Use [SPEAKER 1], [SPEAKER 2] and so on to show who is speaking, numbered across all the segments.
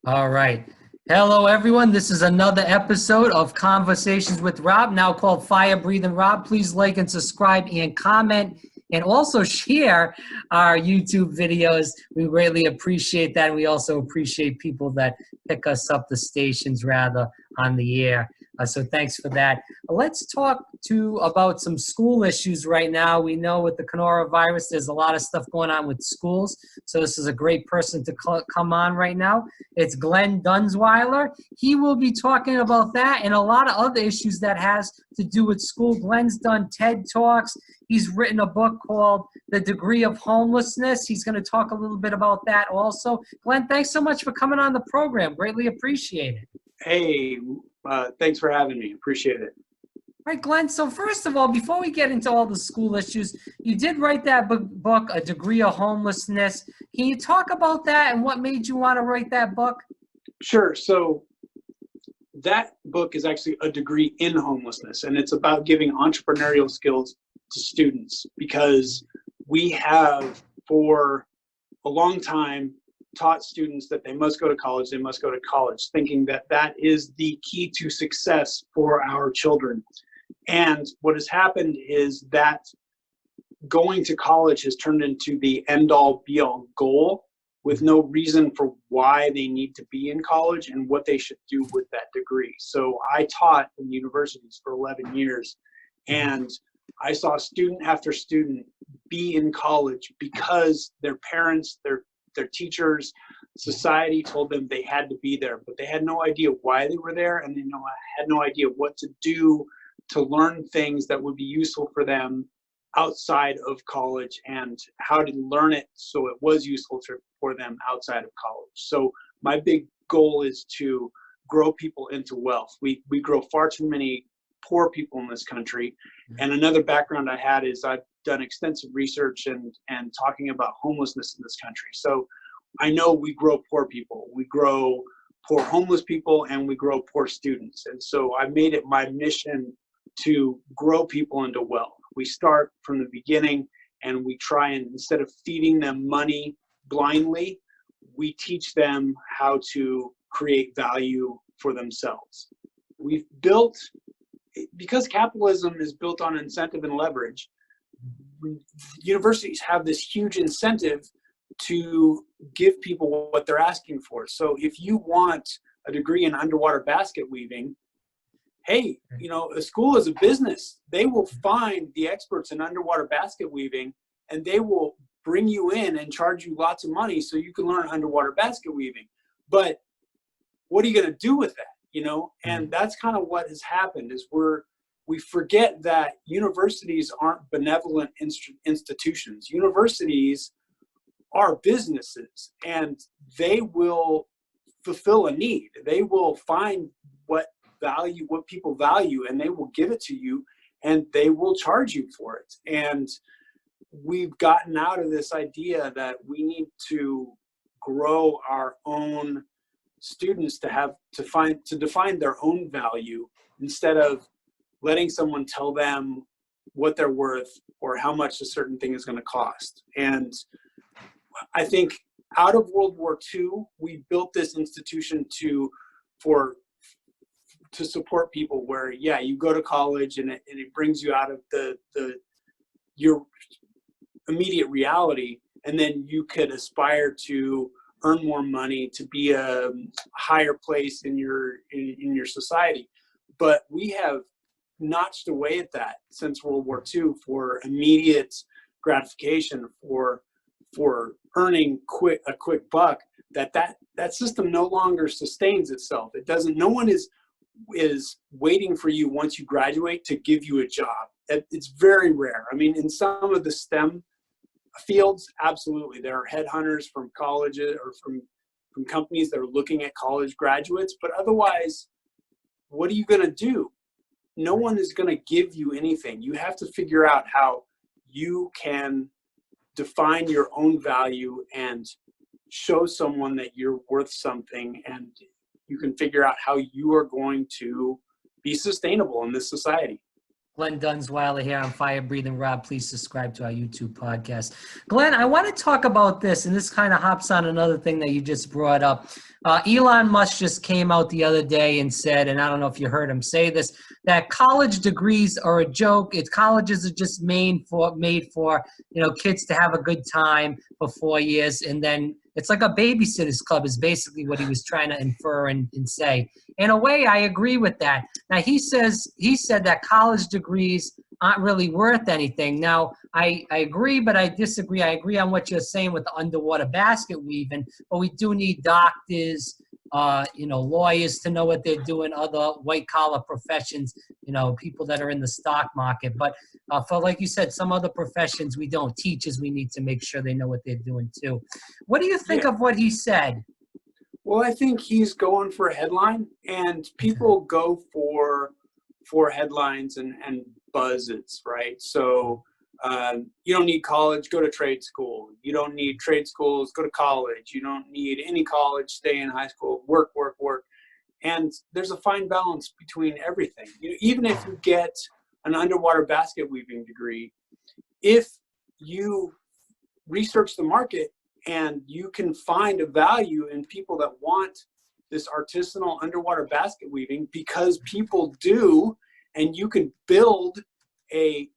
[SPEAKER 1] All right. Hello, everyone. This is another episode of Conversations with Rob, now called Fire Breathing Rob. Please like and subscribe and comment and also share our YouTube videos. We greatly appreciate that. We also appreciate people that pick us up the stations rather on the air. So thanks for that. Let's talk about some school issues right now. We know with the coronavirus, there's a lot of stuff going on with schools. So this is a great person to come on right now. It's Glen Dunzweiler. He will be talking about that and a lot of other issues that has to do with school. Glen's done TED Talks. He's written a book called The Degree of Homelessness. He's going to talk a little bit about that also. Glen, thanks so much for coming on the program. Greatly appreciate it.
[SPEAKER 2] Hey, thanks for having me. Appreciate it.
[SPEAKER 1] All right, Glen. So first of all, before we get into all the school issues, you did write that book, A Degree of Homelessness. Can you talk about that and what made you want to write that book?
[SPEAKER 2] Sure. So that book is actually a degree in homelessness, and it's about giving entrepreneurial skills to students because we have, for a long time, taught students that they must go to college, thinking that that is the key to success for our children. And what has happened is that going to college has turned into the end-all be-all goal with no reason for why they need to be in college and what they should do with that degree. So I taught in universities for 11 years, and I saw student after student be in college because their parents, their teachers, society told them they had to be there, but they had no idea why they were there, and they had no idea what to do to learn things that would be useful for them outside of college and how to learn it so it was useful for them outside of college. So my big goal is to grow people into wealth. We grow far too many poor people in this country. And another background I had is I've done extensive research and talking about homelessness in this country. So I know we grow poor people, we grow poor homeless people, and we grow poor students. And so I made it my mission to grow people into wealth. We start from the beginning and we try, and instead of feeding them money blindly, we teach them how to create value for themselves. We've built, because capitalism is built on incentive and leverage, universities have this huge incentive to give people what they're asking for. So if you want a degree in underwater basket weaving, hey, a school is a business. They will find the experts in underwater basket weaving and they will bring you in and charge you lots of money so you can learn underwater basket weaving. But what are you going to do with that? And that's kind of what has happened is we forget that universities aren't benevolent institutions. Universities are businesses, and they will fulfill a need. They will find what people value, and they will give it to you, and they will charge you for it. And we've gotten out of this idea that we need to grow our own students to define their own value instead of letting someone tell them what they're worth or how much a certain thing is going to cost. And I think out of World War II, we built this institution to support people where, yeah, you go to college and it brings you out of your immediate reality, and then you could aspire to earn more money, to be a higher place in your society. But we have notched away at that since World War II for immediate gratification, for earning a quick buck. That system no longer sustains itself. It doesn't. No one is waiting for you once you graduate to give you a job. It's very rare. I mean, in some of the STEM fields, absolutely, there are headhunters from colleges or from companies that are looking at college graduates. But otherwise, what are you going to do? No one is going to give you anything. You have to figure out how you can define your own value and show someone that you're worth something, and you can figure out how you are going to be sustainable in this society.
[SPEAKER 1] Glen Dunzweiler here on Fire Breathing Rob. Please subscribe to our YouTube podcast. Glenn, I want to talk about this, and this kind of hops on another thing that you just brought up. Elon Musk just came out the other day and said, and I don't know if you heard him say this, that college degrees are a joke. Colleges are just made for kids to have a good time for 4 years, and then it's like a babysitter's club is basically what he was trying to infer and say. In a way, I agree with that. Now, he said that college degrees aren't really worth anything. Now, I agree, but I disagree. I agree on what you're saying with the underwater basket weaving, but we do need doctors, lawyers to know what they're doing, other white-collar professions, people that are in the stock market. But for, like you said, some other professions we don't. Teachers, we need to make sure they know what they're doing too. What do you think of what he said?
[SPEAKER 2] Well, I think he's going for a headline, and people go for headlines and buzzes, right? So you don't need college, go to trade school. You don't need trade schools, go to college. You don't need any college, stay in high school, work. And there's a fine balance between everything. Even if you get an underwater basket weaving degree, if you research the market and you can find a value in people that want this artisanal underwater basket weaving, because people do, and you can build a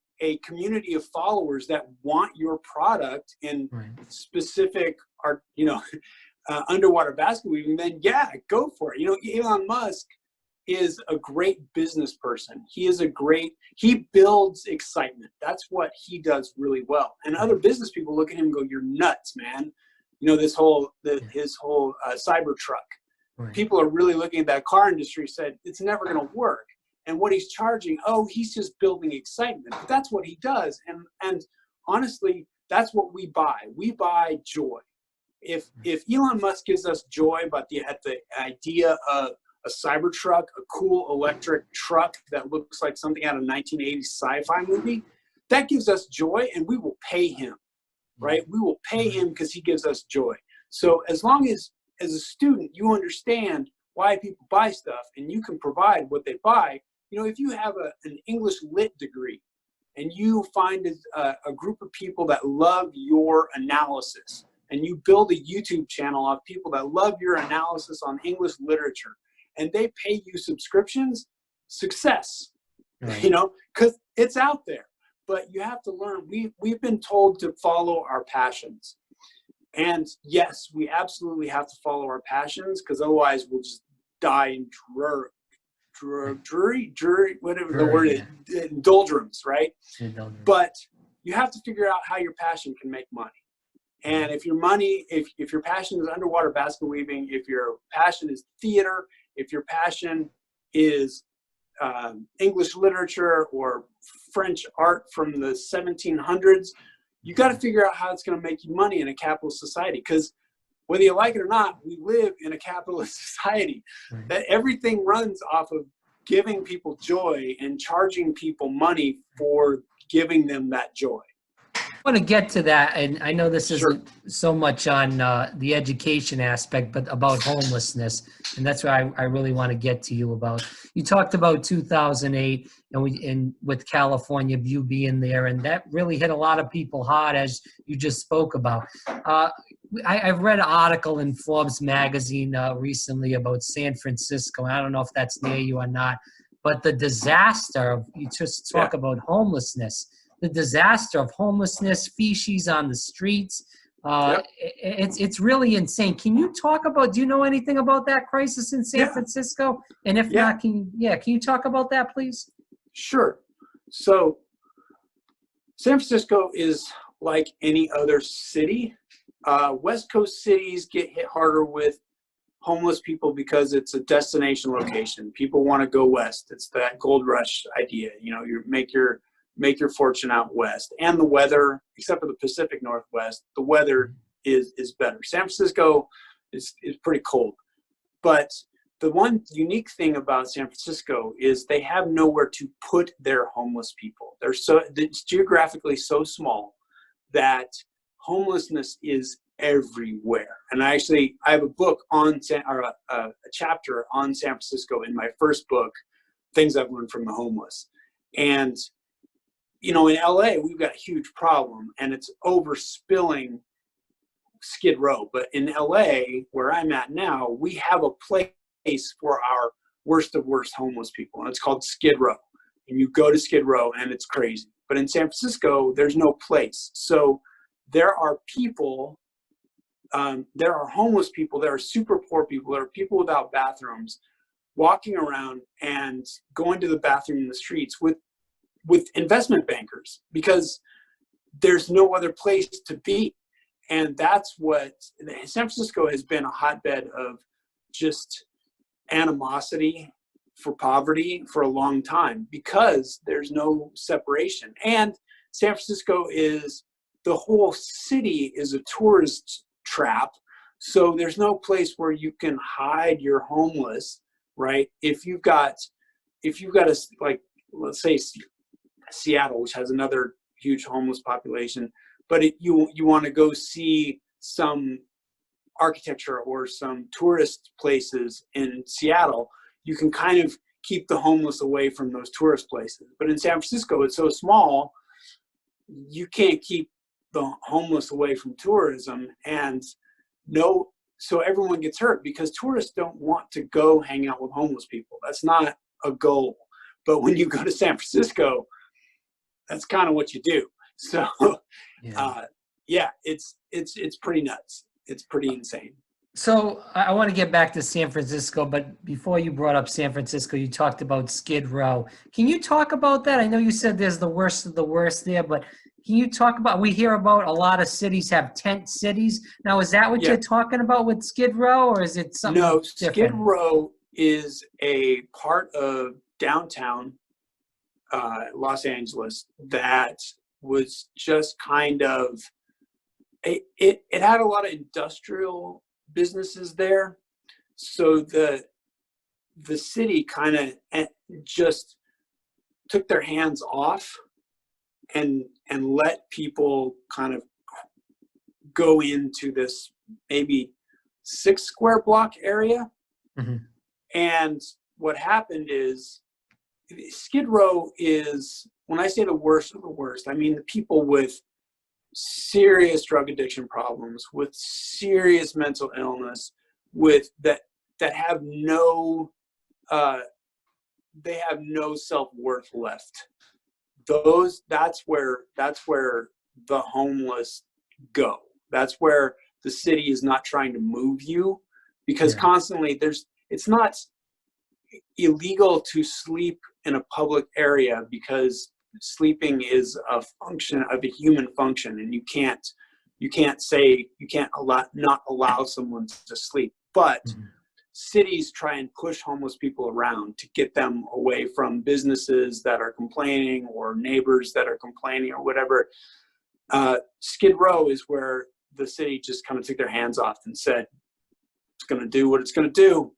[SPEAKER 2] community of followers that want your product in specific underwater basket weaving, then go for it. Elon Musk is a great business person. He builds excitement. That's what he does really well. And other business people look at him and go, "You're nuts, man." His whole Cybertruck. Right. People are really looking at that car industry, said it's never going to work. And what he's charging, he's just building excitement. But that's what he does. And honestly, that's what we buy. We buy joy. If Elon Musk gives us joy about the idea of a Cybertruck, a cool electric truck that looks like something out of a 1980s sci-fi movie, that gives us joy, and we will pay him, right? We will pay him because he gives us joy. So as long as a student, you understand why people buy stuff and you can provide what they buy, if you have an English lit degree and you find a group of people that love your analysis, and you build a YouTube channel of people that love your analysis on English literature, and they pay you subscriptions, success, because it's out there. But you have to learn. We've been told to follow our passions. And yes, we absolutely have to follow our passions, because otherwise we'll just die in whatever the word is, doldrums, right? But you have to figure out how your passion can make money. And if your passion is underwater basket weaving, if your passion is theater, if your passion is English literature or French art from the 1700s, you got to figure out how it's going to make you money in a capitalist society. Because whether you like it or not, we live in a capitalist society. Right. That everything runs off of giving people joy and charging people money for giving them that joy.
[SPEAKER 1] I want to get to that, and I know this isn't so much on the education aspect, but about homelessness, and that's what I really want to get to you about. You talked about 2008, and with California, you being there, and that really hit a lot of people hard, as you just spoke about. I've read an article in Forbes magazine recently about San Francisco. I don't know if that's near you or not, but the disaster of, you just talk about homelessness. The disaster of homelessness, feces on the streets. It's really insane. Can you talk about, do you know anything about that crisis in San Francisco? And if not, can you talk about that, please?
[SPEAKER 2] Sure. So San Francisco is like any other city. West Coast cities get hit harder with homeless people because it's a destination location. People want to go west. It's that gold rush idea. You make your fortune out west, and the weather, except for the Pacific Northwest, the weather is better. San Francisco is pretty cold, but the one unique thing about San Francisco is they have nowhere to put their homeless people. It's geographically so small that homelessness is everywhere. And I have a book a chapter on San Francisco in my first book, Things I've Learned from the Homeless. And, you know, in LA, we've got a huge problem, and it's overspilling Skid Row. But in LA, where I'm at now, we have a place for our worst of worst homeless people, and it's called Skid Row. And you go to Skid Row, and it's crazy. But in San Francisco, there's no place. So there are people, there are homeless people, there are super poor people, there are people without bathrooms walking around and going to the bathroom in the streets with investment bankers, because there's no other place to be. And that's what San Francisco has been, a hotbed of just animosity for poverty for a long time, because there's no separation. And San Francisco is, the whole city is a tourist trap. So there's no place where you can hide your homeless, right? If you've got a, like, let's say Seattle, which has another huge homeless population, but you want to go see some architecture or some tourist places in Seattle, you can kind of keep the homeless away from those tourist places. But in San Francisco, it's so small, you can't keep the homeless away from tourism. And so everyone gets hurt, because tourists don't want to go hang out with homeless people. That's not a goal. But when you go to San Francisco, that's kind of what you do. So yeah, it's pretty nuts. It's pretty insane.
[SPEAKER 1] So I want to get back to San Francisco, but before you brought up San Francisco, you talked about Skid Row. Can you talk about that? I know you said there's the worst of the worst there, but can you talk about, we hear about a lot of cities have tent cities. Now, is that what you're talking about with Skid Row, or is it something different?
[SPEAKER 2] Skid Row is a part of downtown Los Angeles that was just kind of, it had a lot of industrial businesses there. So the city kind of just took their hands off and let people kind of go into this maybe 6 square block area.
[SPEAKER 1] Mm-hmm.
[SPEAKER 2] And what happened is, Skid Row is, when I say the worst of the worst, I mean the people with serious drug addiction problems, with serious mental illness, with that have no they have no self-worth left. That's where the homeless go. That's where the city is not trying to move you, because constantly it's not illegal to sleep in a public area, because sleeping is a function of a human function, and you can't not allow someone to sleep. But cities try and push homeless people around to get them away from businesses that are complaining or neighbors that are complaining or whatever. Skid Row is where the city just kind of took their hands off and said, it's going to do what it's going to do.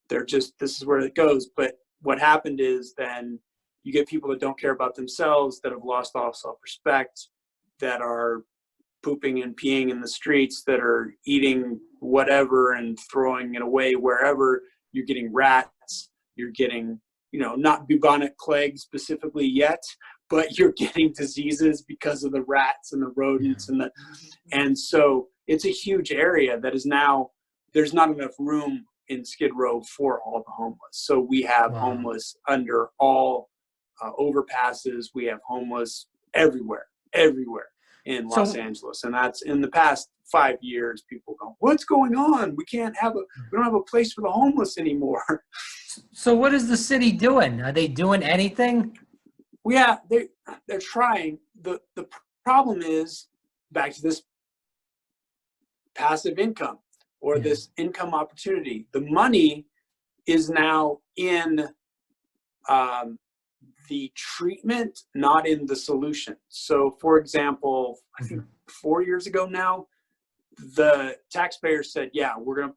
[SPEAKER 2] This is where it goes. But what happened is, then you get people that don't care about themselves, that have lost all self-respect, that are pooping and peeing in the streets, that are eating whatever and throwing it away wherever. You're getting rats, you're getting, not bubonic plague specifically yet, but you're getting diseases because of the rats and the rodents and so it's a huge area that is now, there's not enough room in Skid Row for all the homeless. So we have homeless under all overpasses. We have homeless everywhere in Los Angeles. And that's, in the past 5 years, people go, what's going on? We don't have a place for the homeless anymore.
[SPEAKER 1] So what is the city doing? Are they doing anything?
[SPEAKER 2] Yeah, they're trying. The problem is, back to this passive income, or this income opportunity. The money is now in the treatment, not in the solution. So, for example, I think 4 years ago now, the taxpayers said, yeah, we're going to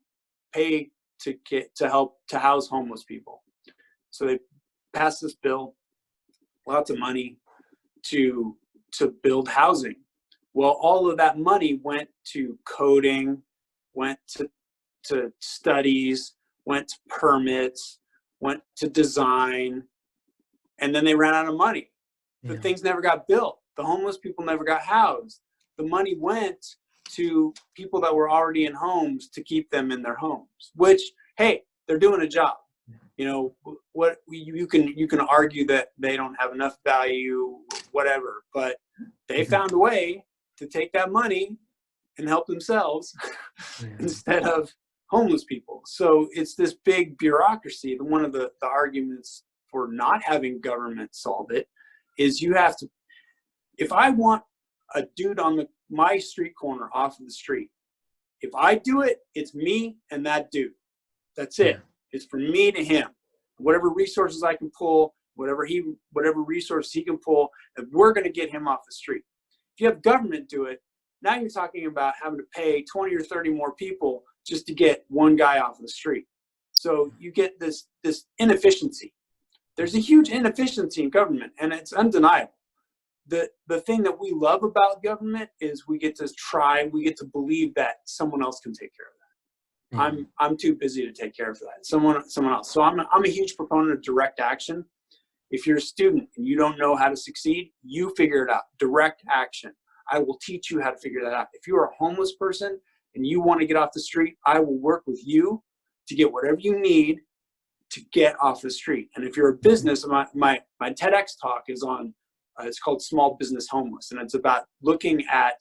[SPEAKER 2] pay to help to house homeless people. So they passed this bill, lots of money to build housing. Well, all of that money went to coding, went to studies, went to permits, went to design, and then they ran out of money. The
[SPEAKER 1] Yeah.
[SPEAKER 2] things never got built. The homeless people never got housed. The money went to people that were already in homes to keep them in their homes, which, hey, they're doing a job. You know, what you can argue that they don't have enough value, whatever, but they found a way to take that money and help themselves instead of homeless people. So it's this big bureaucracy. And one of the arguments for not having government solve it is you have to, if I want a dude on my street corner off of the street, if I do it, it's me and that dude. That's it. It's from me to him. Whatever resources I can pull, whatever resources he can pull, and we're going to get him off the street. If you have government do it, now you're talking about having to pay 20 or 30 more people just to get one guy off the street. So you get this inefficiency. There's a huge inefficiency in government, and it's undeniable. The thing that we love about government is we get to believe that someone else can take care of that. I'm too busy to take care of that. Someone else. So I'm a huge proponent of direct action. If you're a student and you don't know how to succeed, you figure it out. Direct action. I will teach you how to figure that out. If you're a homeless person and you want to get off the street, I will work with you to get whatever you need to get off the street. And if you're a business, my TEDx talk is on, it's called Small Business Homeless. And it's about looking at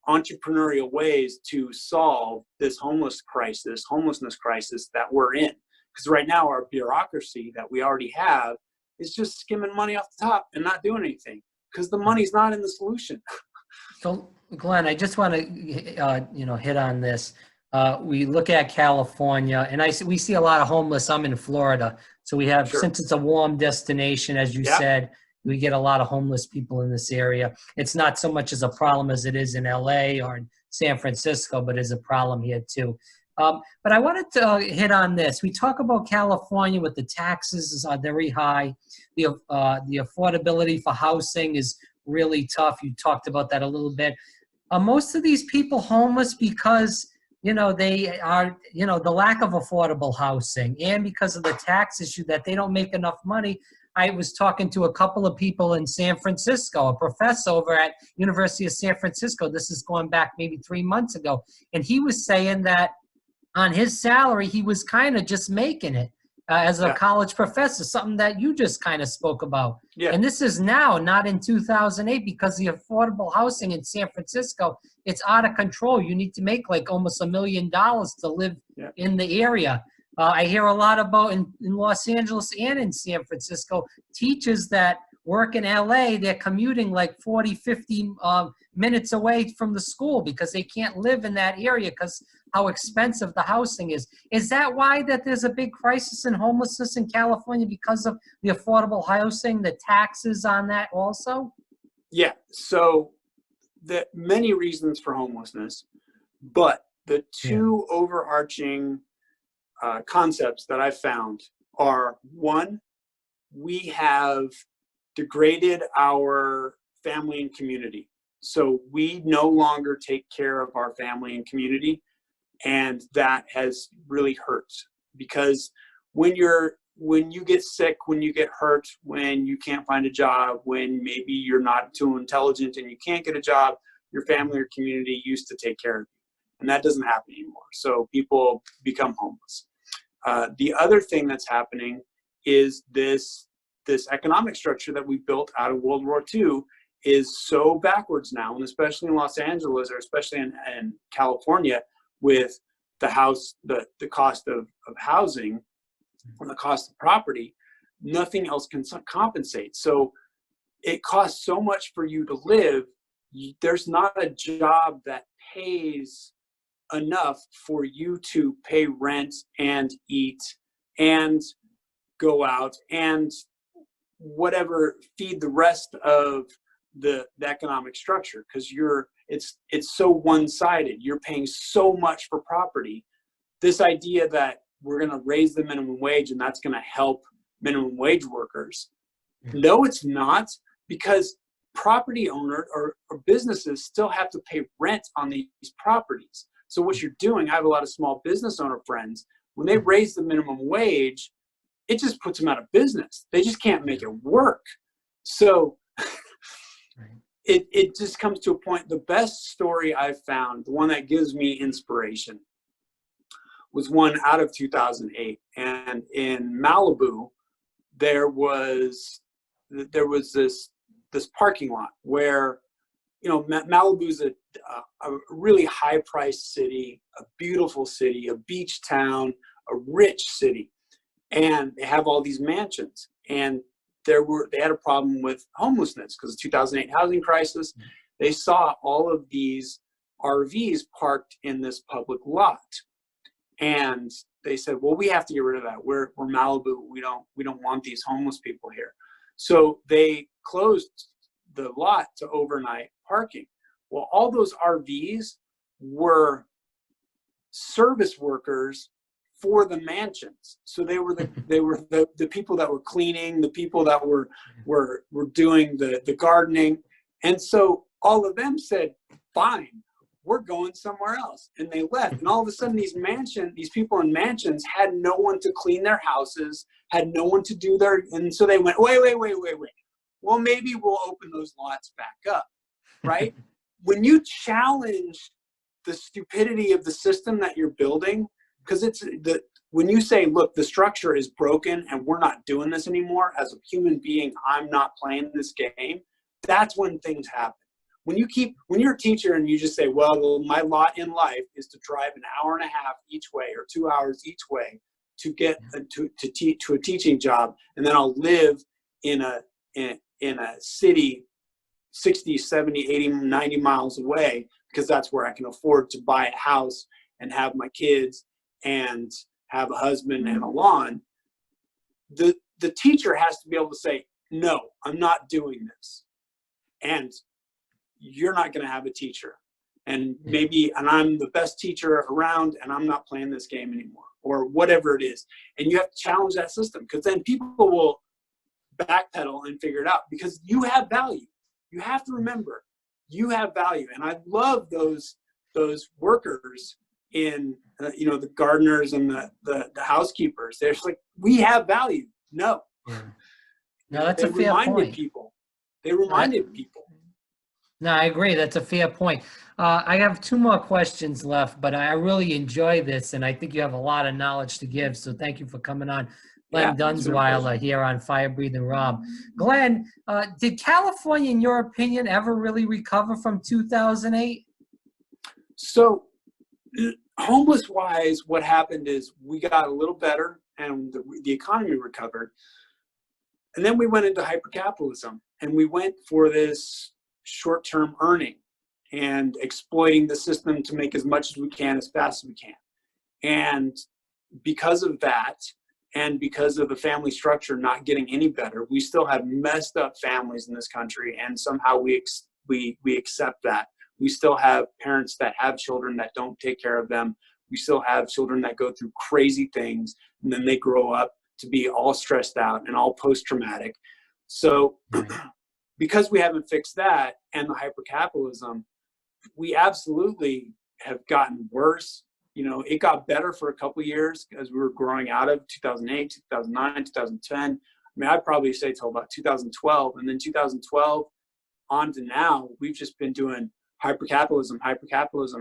[SPEAKER 2] entrepreneurial ways to solve this homelessness crisis that we're in. Because right now our bureaucracy that we already have is just skimming money off the top and not doing anything because the money's not in the solution.
[SPEAKER 1] So Glenn, I just want to hit on this. We look at California, and we see a lot of homeless. I'm in Florida, so we have, since it's a warm destination, as you said, we get a lot of homeless people in this area. It's not so much as a problem as it is in LA or in San Francisco, but is a problem here too. But I wanted to hit on this. We talk about California with the taxes are very high. The affordability for housing is really tough. You talked about that a little bit. Are most of these people homeless because they are, the lack of affordable housing and because of the tax issue that they don't make enough money? I was talking to a couple of people in San Francisco, a professor over at University of San Francisco. This is going back maybe 3 months ago. And he was saying that on his salary, he was kind of just making it as a college professor, something that you just kind of spoke about. Yeah. And this is now, not in 2008, because the affordable housing in San Francisco, it's out of control. You need to make like almost $1 million to live in the area. I hear a lot about in Los Angeles and in San Francisco, teachers that work in LA, they're commuting like 40, 50 minutes away from the school because they can't live in that area because how expensive the housing is. Is that why that there's a big crisis in homelessness in California, because of the affordable housing, the taxes on that also? Yeah, so the many reasons for homelessness, but the two overarching concepts that I've found are, one, we have degraded our family and community. So we no longer take care of our family and community, and that has really hurt, because when you get sick, when you get hurt, when you can't find a job, when maybe you're not too intelligent and you can't get a job, your family or community used to take care of you, and that doesn't happen anymore. So people become homeless. The other thing that's happening is this economic structure that we built out of World War II is so backwards now, and especially in Los Angeles, or especially in California, with the cost of housing and the cost of property, nothing else can compensate. So it costs so much for you to live. There's not a job that pays enough for you to pay rent and eat and go out and whatever, feed the rest of the economic structure, because it's so one-sided. You're paying so much for property. This idea that we're going to raise the minimum wage and that's going to help minimum wage workers, no, it's not, because property owners or businesses still have to pay rent on these properties. So what you're doing, I have a lot of small business owner friends, when they raise the minimum wage,
[SPEAKER 2] it just puts them out of business. They just can't make it work. So it just comes to a point. The best story I've found, the one that gives me inspiration, was one out of 2008. And in Malibu, there was this parking lot where, you know, Malibu's a really high-priced city, a beautiful city, a beach town, a rich city, and they have all these mansions. And they had a problem with homelessness because of the 2008 housing crisis. They saw all of these RVs parked in this public lot, and they said, well, we have to get rid of that. We're Malibu. We don't want these homeless people here. So they closed the lot to overnight parking. Well, all those RVs were service workers for the mansions. So they were the people that were cleaning, the people that were doing the gardening. And so all of them said, fine, we're going somewhere else. And they left. And all of a sudden these people in mansions had no one to clean their houses, had no one to do and so they went, wait. Well, maybe we'll open those lots back up, right? When you challenge the stupidity of the system that you're building, because when you say, look, the structure is broken and we're not doing this anymore, as a human being, I'm not playing this game, that's when things happen. When you're a teacher and you just say, well, my lot in life is to drive an hour and a half each way or 2 hours each way to get to a teaching job, and then I'll live in a city 60, 70, 80, 90 miles away because that's where I can afford to buy a house and have my kids and have a husband and a lawn. The teacher has to be able to say, no, I'm not doing this. And you're not going to have a teacher. And I'm the best teacher around and I'm not playing this game anymore, or whatever it is. And you have to challenge that system, because then people will backpedal and figure it out, because you have value. You have to remember you have value. And I love those workers in, the gardeners and the housekeepers. They're just like, we have value. No.
[SPEAKER 1] Yeah. No, that's a fair point.
[SPEAKER 2] They reminded people.
[SPEAKER 1] No, I agree. That's a fair point. I have 2 more questions left, but I really enjoy this, and I think you have a lot of knowledge to give. So thank you for coming on. Glen Dunzweiler here on Fire Breathing Rob. Glen, did California, in your opinion, ever really recover from 2008?
[SPEAKER 2] So homeless-wise, what happened is we got a little better and the economy recovered. And then we went into hypercapitalism, and we went for this short-term earning and exploiting the system to make as much as we can as fast as we can. And because of that, and because of the family structure not getting any better, we still have messed up families in this country, and somehow we accept that. We still have parents that have children that don't take care of them. We still have children that go through crazy things, and then they grow up to be all stressed out and all post-traumatic. So because we haven't fixed that and the hypercapitalism, we absolutely have gotten worse. It got better for a couple of years as we were growing out of 2008, 2009, 2010. I mean, I'd probably say till about 2012. And then 2012 on to now, we've just been doing hypercapitalism.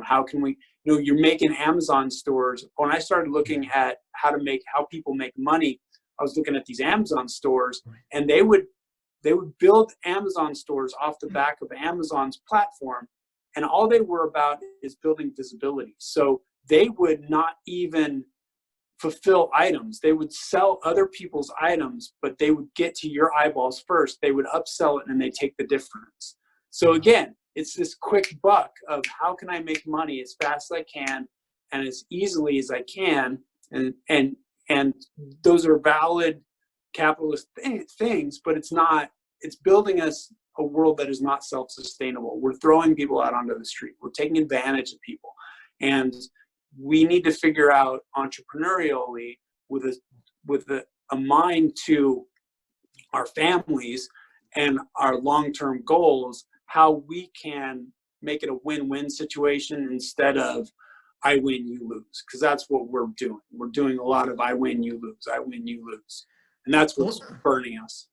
[SPEAKER 2] How can we, you're making Amazon stores. When I started looking at how people make money, I was looking at these Amazon stores, and they would build Amazon stores off the back of Amazon's platform. And all they were about is building visibility. So they would not even fulfill items. They would sell other people's items, but they would get to your eyeballs first. They would upsell it and they take the difference. So again, it's this quick buck of how can I make money as fast as I can and as easily as I can. And those are valid capitalist things, but it's building us a world that is not self-sustainable. We're throwing people out onto the street. We're taking advantage of people. And we need to figure out entrepreneurially with a mind to our families and our long-term goals, how we can make it a win-win situation instead of I win, you lose, because that's what we're doing. We're doing a lot of I win, you lose, I win, you lose. And that's what's burning us.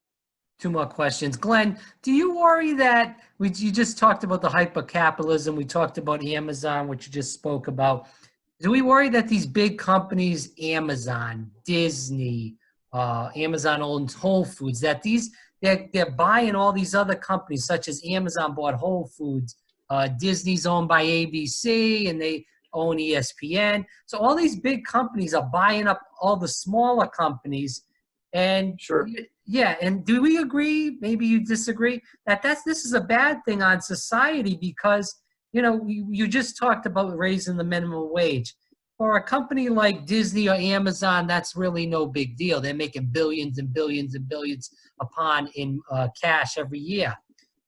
[SPEAKER 1] Two more questions. Glenn, do you worry that you just talked about the hype of capitalism, we talked about Amazon, which you just spoke about. Do we worry that these big companies, Amazon, Disney, Amazon owns Whole Foods, that they're buying all these other companies, such as Amazon bought Whole Foods, Disney's owned by ABC, and they own ESPN. So all these big companies are buying up all the smaller companies. And
[SPEAKER 2] sure.
[SPEAKER 1] Yeah, and do we agree, maybe you disagree, that this is a bad thing on society because, you know, you just talked about raising the minimum wage. For a company like Disney or Amazon, that's really no big deal. They're making billions and billions and billions upon in cash every year.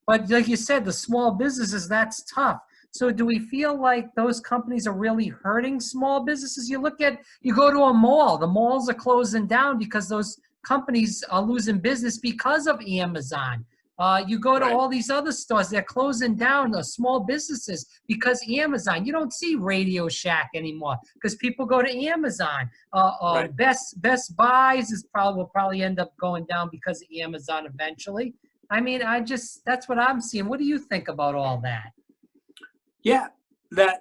[SPEAKER 1] But like you said, the small businesses, that's tough. So do we feel like those companies are really hurting small businesses? You go to a mall, the malls are closing down because those companies are losing business because of Amazon. You go to all these other stores, they're closing down the small businesses because Amazon. You don't see Radio Shack anymore because people go to Amazon. Best Buys will probably end up going down because of Amazon eventually. I mean, that's what I'm seeing. What do you think about all that?
[SPEAKER 2] Yeah, the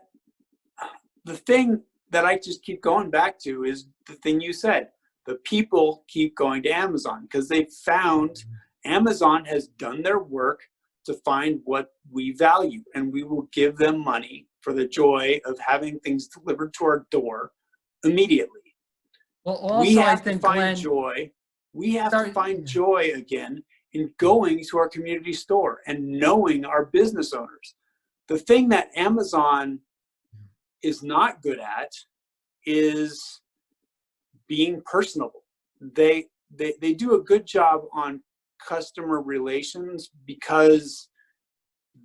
[SPEAKER 2] thing that I just keep going back to is the thing you said. The people keep going to Amazon because they found Amazon has done their work to find what we value, and we will give them money for the joy of having things delivered to our door immediately.
[SPEAKER 1] Well, also,
[SPEAKER 2] we have
[SPEAKER 1] I think,
[SPEAKER 2] to find
[SPEAKER 1] Glenn,
[SPEAKER 2] joy. We have to find joy again in going to our community store and knowing our business owners. The thing that Amazon is not good at is being personable. They do a good job on customer relations because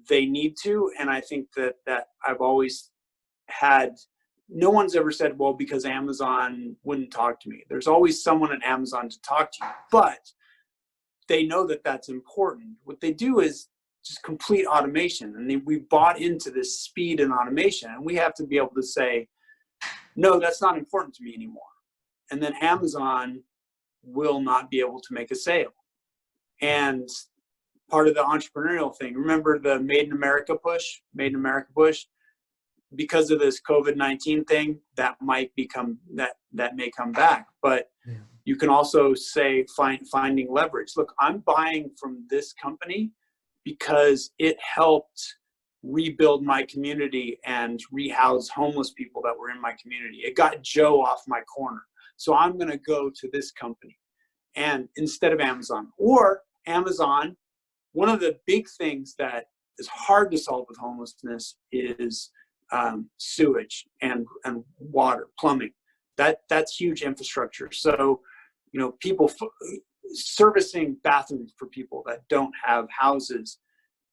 [SPEAKER 2] they need to, and I think that I've always had, no one's ever said, well, because Amazon wouldn't talk to me. There's always someone at Amazon to talk to you, but they know that that's important. What they do is just complete automation, and we bought into this speed and automation, and we have to be able to say, no, that's not important to me anymore. And then Amazon will not be able to make a sale. And part of the entrepreneurial thing, remember the Made in America push? Because of this COVID-19 thing, that may come back. But you can also say finding leverage. Look, I'm buying from this company because it helped rebuild my community and rehouse homeless people that were in my community. It got Joe off my corner. So I'm going to go to this company, and instead of Amazon. Or Amazon, one of the big things that is hard to solve with homelessness is sewage and water, plumbing. That's huge infrastructure. So, you know, people servicing bathrooms for people that don't have houses,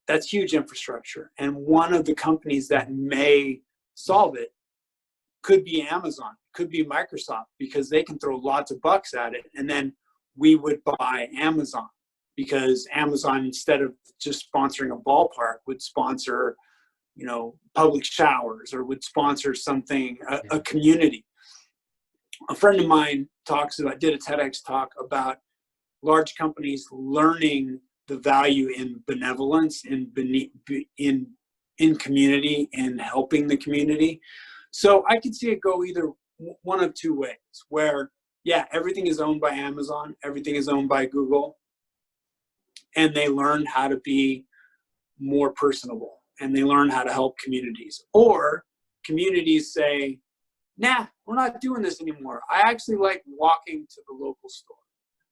[SPEAKER 2] that's huge infrastructure. And one of the companies that may solve it could be Amazon, could be Microsoft, because they can throw lots of bucks at it. And then we would buy Amazon, because Amazon, instead of just sponsoring a ballpark, would sponsor, you know, public showers, or would sponsor something, a community. A friend of mine did a TEDx talk about large companies learning the value in benevolence, in community, and helping the community. So I could see it go either one of two ways, where, yeah, everything is owned by Amazon, everything is owned by Google, and they learn how to be more personable, and they learn how to help communities. Or communities say, nah, we're not doing this anymore. I actually like walking to the local store.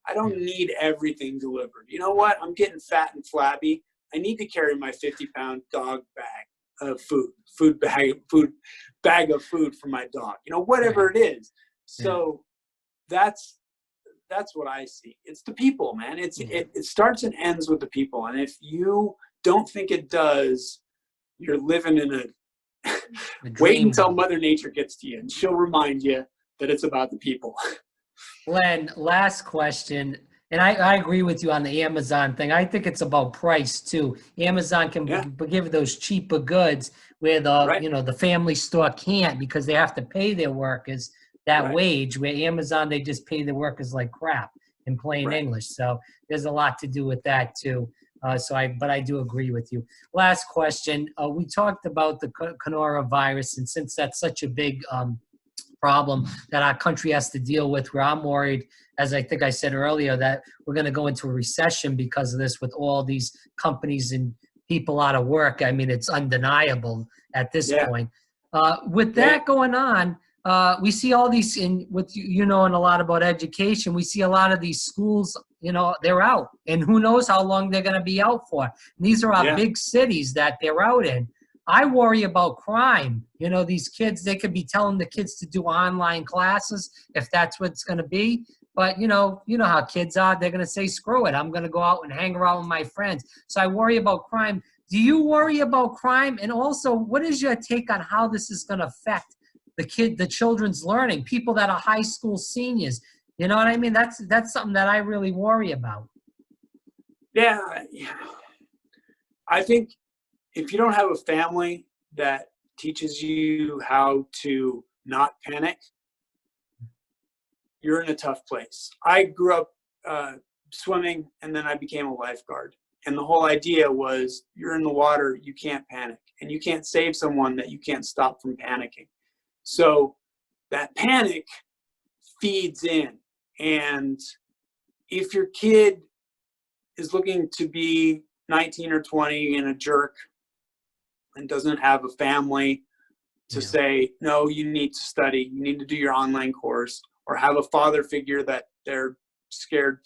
[SPEAKER 2] I don't need everything delivered. You know what? I'm getting fat and flabby. I need to carry my 50-pound dog bag of bag of food for my dog. You know, whatever it is. So that's what I see. It's the people, man. It starts and ends with the people. And if you don't think it does, you're living in a wait until Mother Nature gets to you, and she'll remind you that it's about the people.
[SPEAKER 1] Glenn, last question. And I agree with you on the Amazon thing. I think it's about price too. Amazon can
[SPEAKER 2] Yeah.
[SPEAKER 1] give those cheaper goods where the,
[SPEAKER 2] Right.
[SPEAKER 1] the family store can't, because they have to pay their workers that
[SPEAKER 2] Right.
[SPEAKER 1] wage, where Amazon, they just pay the workers like crap in plain
[SPEAKER 2] Right.
[SPEAKER 1] English. So there's a lot to do with that too. But I do agree with you. Last question. We talked about the coronavirus, and since that's such a big problem that our country has to deal with, where I'm worried, as I think I said earlier, that we're going to go into a recession because of this, with all these companies and people out of work. I mean, it's undeniable at this
[SPEAKER 2] Yeah.
[SPEAKER 1] point. With
[SPEAKER 2] Yeah.
[SPEAKER 1] that going on, we see all these, knowing a lot about education, we see a lot of these schools, they're out, and who knows how long they're going to be out for. And these are our
[SPEAKER 2] Yeah.
[SPEAKER 1] big cities that they're out in. I worry about crime. These kids, they could be telling the kids to do online classes if that's what it's going to be. But, you know how kids are. They're going to say, screw it. I'm going to go out and hang around with my friends. So I worry about crime. Do you worry about crime? And also, what is your take on how this is going to affect the children's learning, people that are high school seniors? You know what I mean? That's something that I really worry about.
[SPEAKER 2] Yeah. I think if you don't have a family that teaches you how to not panic, you're in a tough place. I grew up swimming, and then I became a lifeguard. And the whole idea was, you're in the water, you can't panic, and you can't save someone that you can't stop from panicking. So that panic feeds in. And if your kid is looking to be 19 or 20 and a jerk, and doesn't have a family to say, no, you need to study, you need to do your online course, or have a father figure that they're scared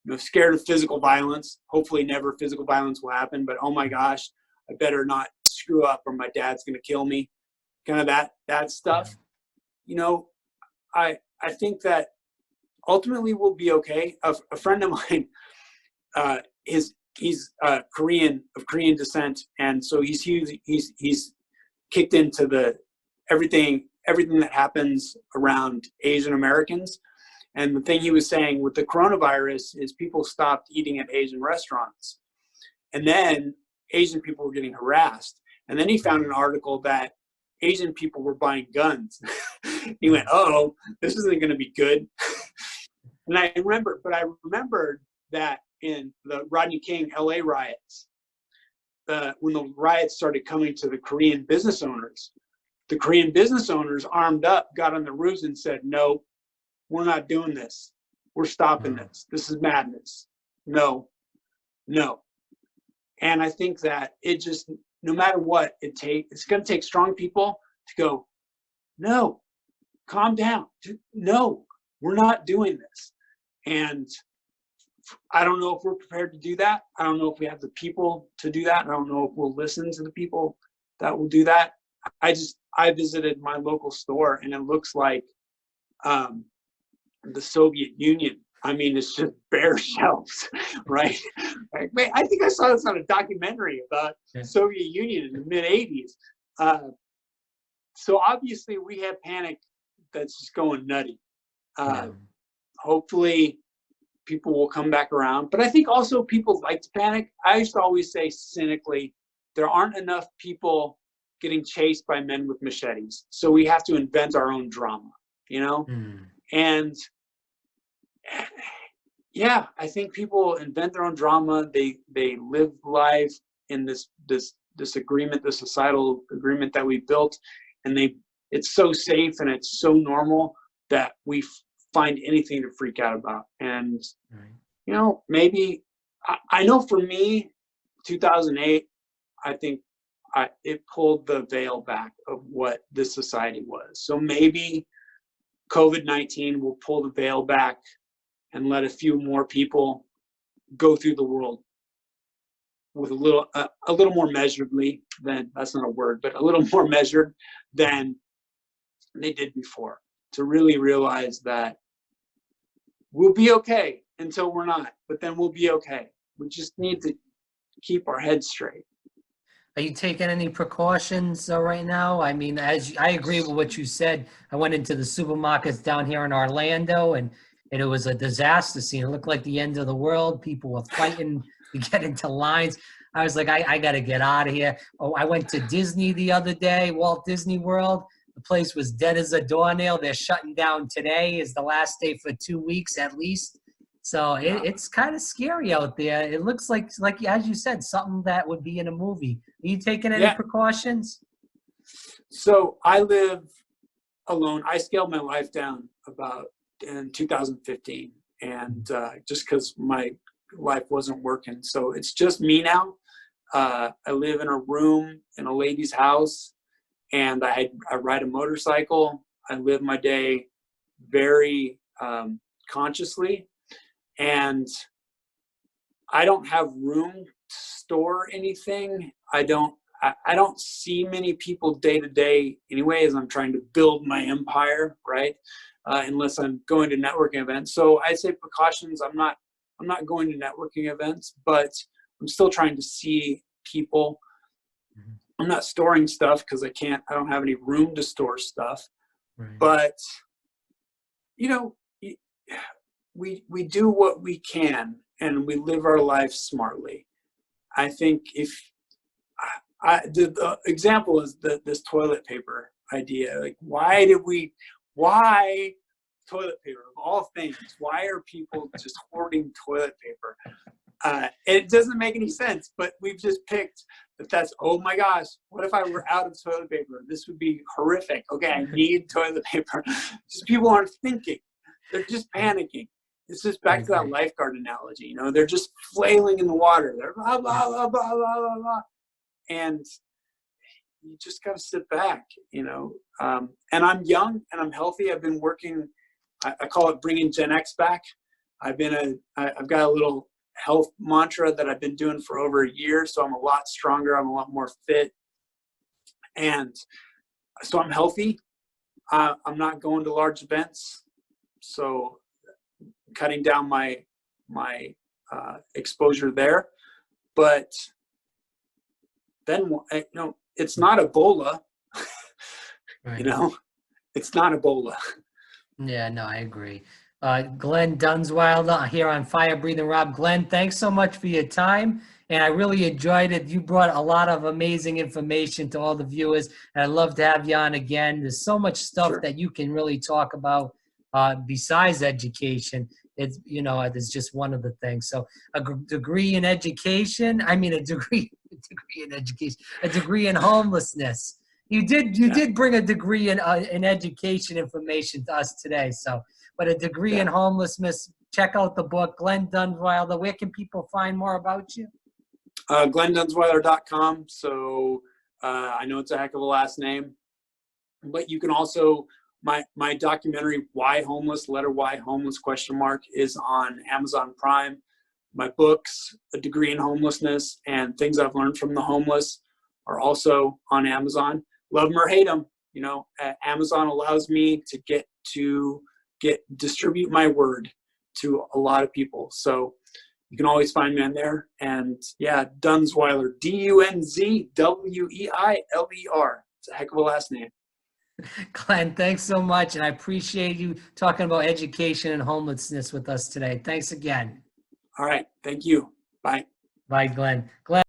[SPEAKER 2] of physical violence. Hopefully never physical violence will happen, but oh my gosh, I better not screw up or my dad's going to kill me. Kind of that stuff. I think that ultimately we'll be okay. A friend of mine, he's Korean, of Korean descent, and so he's kicked into everything that happens around Asian Americans. And the thing he was saying with the coronavirus is, people stopped eating at Asian restaurants, and then Asian people were getting harassed. And then he found an article that Asian people were buying guns. He went, oh, this isn't going to be good. And I remembered that in the Rodney King LA riots, when the riots started coming to the Korean business owners armed up, got on the roofs and said, no, we're not doing this. We're stopping this. This is madness. No. And I think that no matter what it's going to take strong people to go, no, calm down. No, we're not doing this. And I don't know if we're prepared to do that. I don't know if we have the people to do that. I don't know if we'll listen to the people that will do that. I visited my local store, and it looks like the Soviet Union. I mean, it's just bare shelves, right? Like, man, I think I saw this on a documentary about the Soviet Union in the mid-'80s. So obviously we have panic that's just going nutty. Hopefully people will come back around. But I think also people like to panic. I used to always say cynically, there aren't enough people getting chased by men with machetes. So we have to invent our own drama, And yeah, I think people invent their own drama. They live life in this agreement, this societal agreement that we built, and it's so safe and it's so normal that we find anything to freak out about. And maybe I know for me, 2008, I think it pulled the veil back of what this society was. So maybe COVID-19 will pull the veil back and let a few more people go through the world with a little more measuredly than, that's not a word, but a little more measured than they did before, to really realize that we'll be okay until we're not, but then we'll be okay. We just need to keep our heads straight.
[SPEAKER 1] Are you taking any precautions right now? I mean, I agree with what you said. I went into the supermarkets down here in Orlando, and and it was a disaster scene. It looked like the end of the world. People were fighting to get into lines. I was like, I got to get out of here. Oh, I went to Disney the other day, Walt Disney World. The place was dead as a doornail. They're shutting down today. Is the last day for 2 weeks at least. So it's kind of scary out there. It looks like as you said, something that would be in a movie. Are you taking any precautions?
[SPEAKER 2] So I live alone. I scaled my life down about in 2015, and just because my life wasn't working. So it's just me now. I live in a room in a lady's house, and I ride a motorcycle. I live my day very consciously, and I don't have room to store anything. I don't see many people day to day anyway, as I'm trying to build my empire, right? Unless I'm going to networking events. So I say precautions. I'm not going to networking events, but I'm still trying to see people. I'm not storing stuff because I don't have any room to store stuff.
[SPEAKER 1] Right.
[SPEAKER 2] But, we do what we can, and we live our life smartly. I think the example is this toilet paper idea. Like, why toilet paper of all things? Why are people just hoarding toilet paper? It doesn't make any sense, but we've just picked that's, oh my gosh, what if I were out of toilet paper? This would be horrific. Okay, I need toilet paper. Just people aren't thinking. They're just panicking. It's just back to that lifeguard analogy. They're just flailing in the water. They're blah, blah, blah, blah, blah, blah, blah. And you just got to sit back, and I'm young and I'm healthy. I've been working, I call it bringing Gen X back. I've got a little health mantra that I've been doing for over a year. So I'm a lot stronger. I'm a lot more fit. And so I'm healthy. I'm not going to large events. So cutting down my exposure there. But then, it's not Ebola.
[SPEAKER 1] Right.
[SPEAKER 2] It's not Ebola.
[SPEAKER 1] Yeah, no, I agree. Glen Dunzweiler here on Fire Breathing Rob. Glenn, thanks so much for your time, and I really enjoyed it. You brought a lot of amazing information to all the viewers, and I'd love to have you on again. There's so much stuff that you can really talk about besides education. It's, it's just one of the things. So a degree in education, a degree in education, a degree in homelessness. You did bring a degree in education information to us today. So, but a degree in homelessness. Check out the book, Glen Dunzweiler. Where can people find more about you?
[SPEAKER 2] GlenDunzweiler.com. So I know it's a heck of a last name, but you can also, my documentary, Why Homeless, letter Y, homeless, ? Is on Amazon Prime. My books, A Degree in Homelessness and Things I've Learned from the Homeless, are also on Amazon. Love them or hate them, Amazon allows me to distribute my word to a lot of people. So you can always find me on there. And Dunzweiler, Dunzweiler. It's a heck of a last name.
[SPEAKER 1] Glenn, thanks so much. And I appreciate you talking about education and homelessness with us today. Thanks again.
[SPEAKER 2] All right. Thank you. Bye.
[SPEAKER 1] Bye, Glenn. Glenn.